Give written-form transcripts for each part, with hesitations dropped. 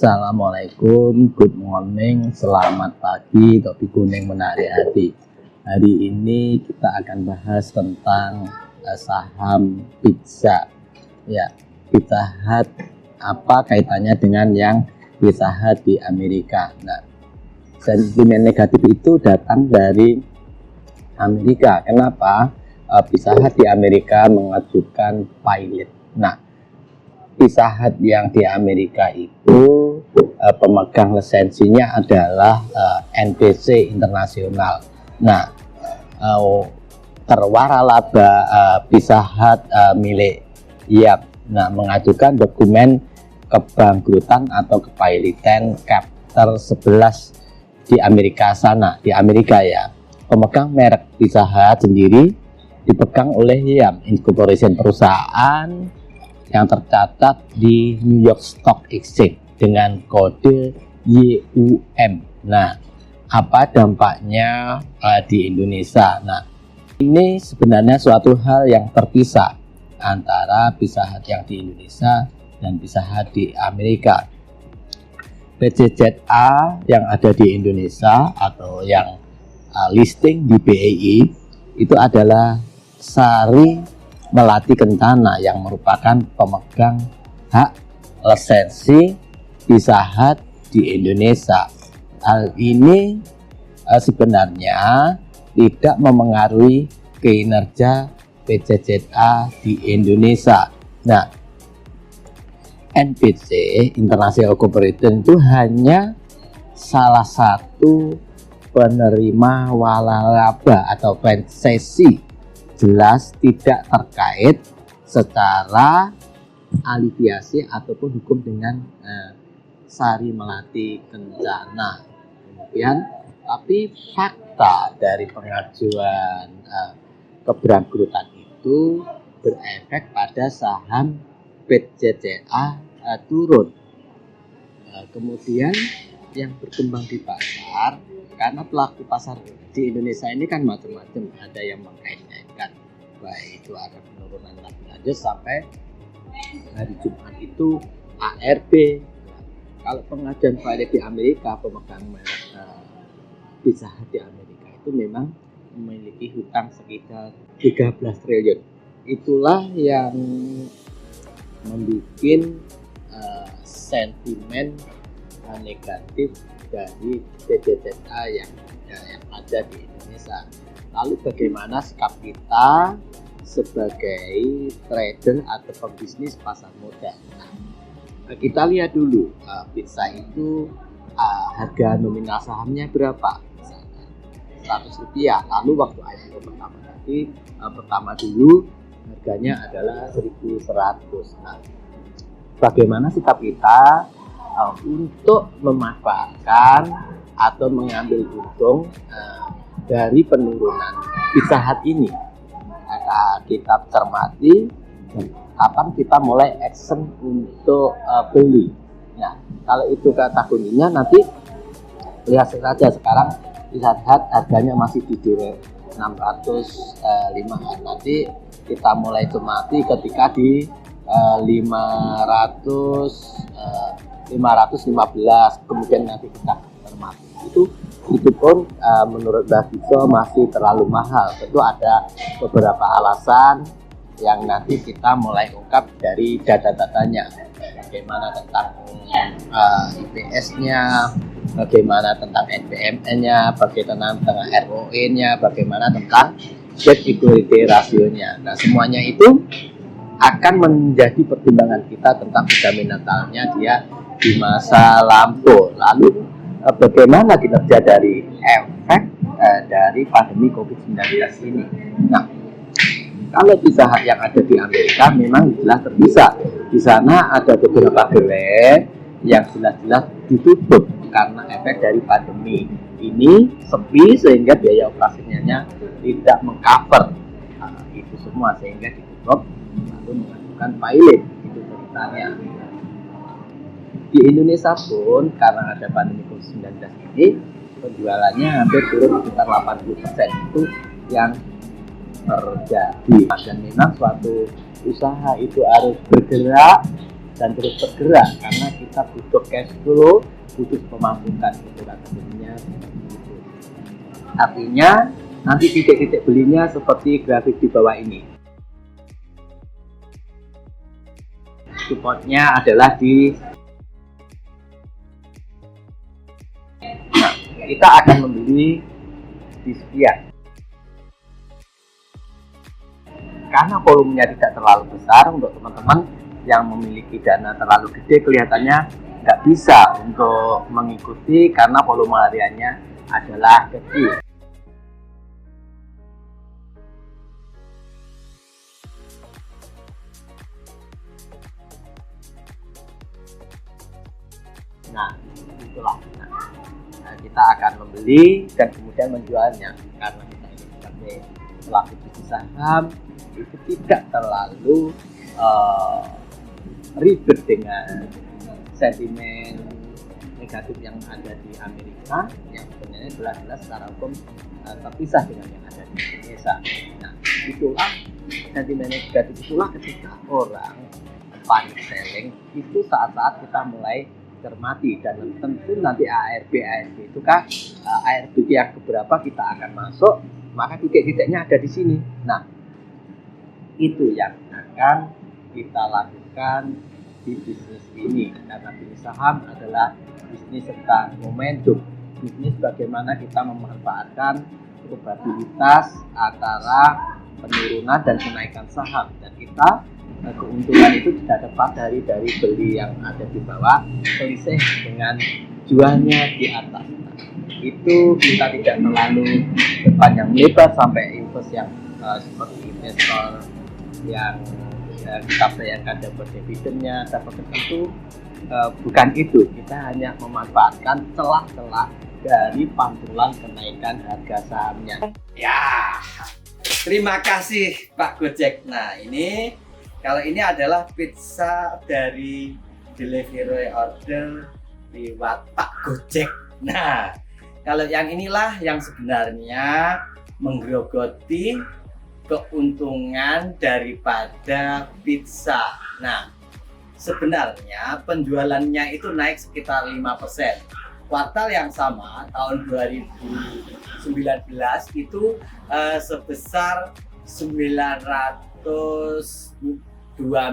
Assalamualaikum, good morning, selamat pagi, topi kuning menarik hati. Hari ini kita akan bahas tentang saham Pizza. Ya, Pizza Hut, apa kaitannya dengan yang Pizza Hut di Amerika? Nah, sentimen negatif itu datang dari Amerika. Kenapa? Pizza Hut di Amerika mengajukan pilot. Nah, Pizza Hut yang di Amerika itu pemegang lisensinya adalah NBC Internasional. Nah, terwaralaba Pizza Hut milik Yap. Nah, mengajukan dokumen kebangkrutan atau kepailitan Chapter 11 di Amerika sana, di Amerika ya. Pemegang merek Pizza Hut sendiri dipegang oleh Yum Incorporation, perusahaan yang tercatat di New York Stock Exchange dengan kode YUM. Nah, apa dampaknya di Indonesia? Nah, ini sebenarnya suatu hal yang terpisah antara Pizza Hut yang di Indonesia dan Pizza Hut di Amerika. PCZA yang ada di Indonesia atau yang listing di BEI itu adalah Sari Melati Kencana yang merupakan pemegang hak lisensi Pizza Hut di Indonesia. Hal ini sebenarnya tidak memengaruhi kinerja PCZA di Indonesia. Nah, NBC International Corporation itu hanya salah satu penerima waralaba atau franchisee, jelas tidak terkait secara aliviasi ataupun hukum dengan Sari Melati Kencana. Kemudian, tapi fakta dari pengajuan kebangkrutan itu berefek pada saham PCZA turun. Kemudian yang berkembang di pasar, karena pelaku pasar di Indonesia ini kan macam-macam, ada yang mengkait-kaitkan baik itu ada penurunan lebih lanjut sampai hari Jumat itu ARB. Kalau pengajuan pilot di Amerika, pemegang merek Pizza Hut di Amerika itu memang memiliki hutang sekitar 13 triliun. Itulah yang membuat sentimen negatif dari PCZA yang ada di Indonesia. Lalu bagaimana sikap kita sebagai trader atau pembisnis pasar modal? Nah, kita lihat dulu pizza itu harga nominal sahamnya berapa? Misalnya Rp100. Lalu waktu IPO pertama dulu harganya adalah 1.100. Nah, bagaimana sikap kita untuk memanfaatkan atau mengambil untung dari penurunan Pizza Hut ini? Kita cermati kapan kita mulai action untuk beli. Nah, kalau itu kata kuncinya nanti lihat saja sekarang Pizza Hut harganya masih di 605. Nanti kita mulai cermati ketika di 515, kemudian nanti kita cermati itu pun menurut Mbak Biso masih terlalu mahal. Tentu ada beberapa alasan yang nanti kita mulai ungkap dari data-datanya, bagaimana tentang IPS-nya, bagaimana tentang NPM-nya, bagaimana tentang ROE-nya, bagaimana tentang debt equity ratio-nya. Nah, semuanya itu akan menjadi pertimbangan kita tentang fundamentalnya dia di masa lampau. Lalu bagaimana kinerja dari efek dari pandemi COVID-19 ini. Nah, kalau Pizza Hut yang ada di Amerika memang jelas terpisah. Di sana ada beberapa gerai yang jelas-jelas ditutup karena efek dari pandemi ini, sepi sehingga biaya operasinya tidak mengcover itu semua, sehingga ditutup lalu mengajukan pilot. Itu ceritanya. Di Indonesia pun karena ada pandemi COVID-19 ini, penjualannya hampir turun sekitar 80%. Itu yang terjadi. Dan memang suatu usaha itu harus bergerak dan terus bergerak karena kita butuh cash flow, butuh pemasukan gitu katanya. Artinya nanti titik-titik belinya seperti grafik di bawah ini. Supportnya adalah di kita akan membeli di sekian. Karena volumenya tidak terlalu besar untuk teman-teman yang memiliki dana terlalu gede, kelihatannya nggak bisa untuk mengikuti karena volume hariannya adalah kecil. Nah, itulah. Kita akan membeli dan kemudian menjualnya karena kita ini sebagai pelaku bisnis saham itu tidak terlalu ribet dengan sentimen negatif yang ada di Amerika yang sebenarnya jelas-jelas secara hukum terpisah dengan yang ada di Indonesia. Nah, itulah sentimen negatif itulah ketika orang panic selling itu saat-saat kita mulai cermati dan tentu nanti ARB itu kan ARB yang keberapa kita akan masuk, maka titik-titiknya ada di sini. Nah, itu yang akan kita lakukan di bisnis ini karena bisnis saham adalah bisnis serta momentum. Bisnis bagaimana kita memanfaatkan probabilitas antara penurunan dan kenaikan saham dan kita keuntungan itu tidak dapat dari beli yang ada di bawah selisih dengan jualnya di atas. Nah, itu kita tidak terlalu panjang lebar sampai invest yang seperti investor yang kita bayangkan dapat dividennya, dapat tertentu, bukan itu. Kita hanya memanfaatkan celah-celah dari pantulan kenaikan harga sahamnya. Ya, terima kasih Pak Gojek. Nah, kalau ini adalah pizza dari delivery order lewat Pak Gojek. Nah, kalau yang inilah yang sebenarnya menggerogoti keuntungan daripada pizza. Nah, sebenarnya penjualannya itu naik sekitar 5%. Kuartal yang sama tahun 2019 itu sebesar 902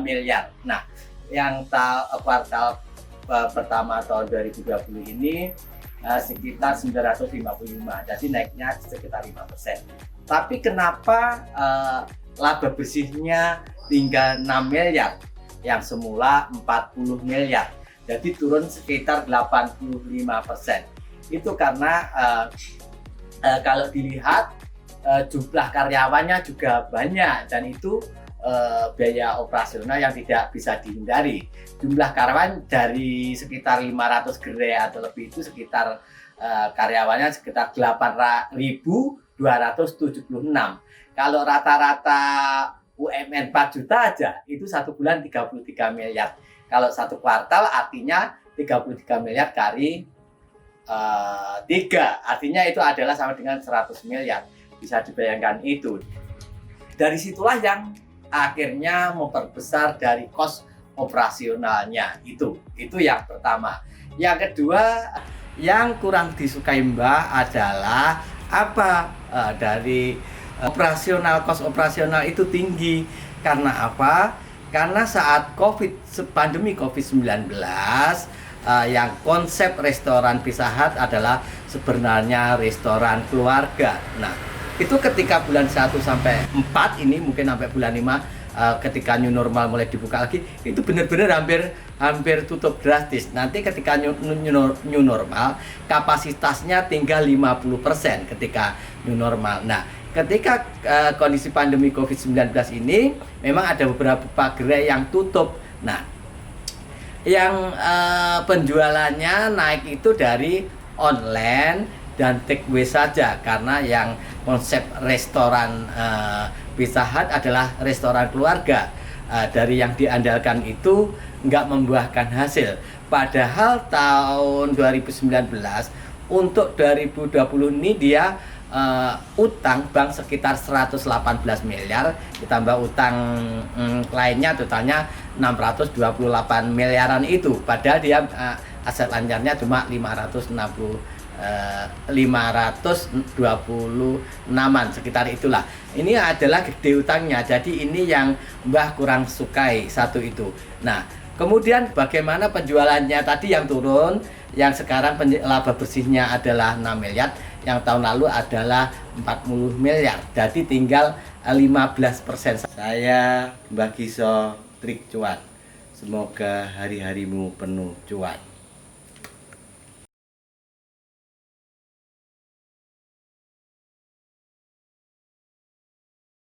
miliar. Nah, yang kuartal pertama tahun 2020 ini sekitar 955, jadi naiknya sekitar 5%. Tapi kenapa laba bersihnya tinggal 6 miliar yang semula 40 miliar, jadi turun sekitar 85%. Itu karena kalau dilihat jumlah karyawannya juga banyak dan itu biaya operasional yang tidak bisa dihindari. Jumlah karyawan dari sekitar 500 gerai atau lebih itu sekitar karyawannya sekitar 8.276. Kalau rata-rata UMR 4 juta aja itu satu bulan 33 miliar. Kalau satu kuartal artinya 33 miliar kali 3, artinya itu adalah sama dengan 100 miliar. Bisa dibayangkan itu. Dari situlah yang akhirnya memperbesar dari kos operasionalnya itu yang pertama. Yang kedua yang kurang disukai Mbak adalah apa? Dari operasional, kos operasional itu tinggi. Karena apa? Karena saat pandemi COVID-19 yang konsep restoran Pizza Hut adalah sebenarnya restoran keluarga. Nah, itu ketika bulan 1 sampai 4 ini mungkin sampai bulan 5 ketika new normal mulai dibuka lagi, itu benar-benar hampir tutup drastis. Nanti ketika new normal kapasitasnya tinggal 50% ketika new normal. Nah, ketika kondisi pandemi COVID-19 ini memang ada beberapa gerai yang tutup. Nah, yang penjualannya naik itu dari online dan take away saja, karena yang konsep restoran Pizza Hut adalah restoran keluarga. Dari yang diandalkan itu nggak membuahkan hasil. Padahal tahun 2019 untuk 2020 ini dia utang bank sekitar 118 miliar, ditambah utang lainnya totalnya 628 miliaran itu. Padahal dia aset lancarnya cuma 526an sekitar itulah. Ini adalah gede utangnya. Jadi ini yang Mbah kurang sukai, satu itu. Nah, kemudian bagaimana penjualannya tadi yang turun, yang sekarang laba bersihnya adalah 6 miliar, yang tahun lalu adalah 40 miliar. Jadi tinggal 15%. Saya Mbah Giso Trik Cuan. Semoga hari-harimu penuh cuan.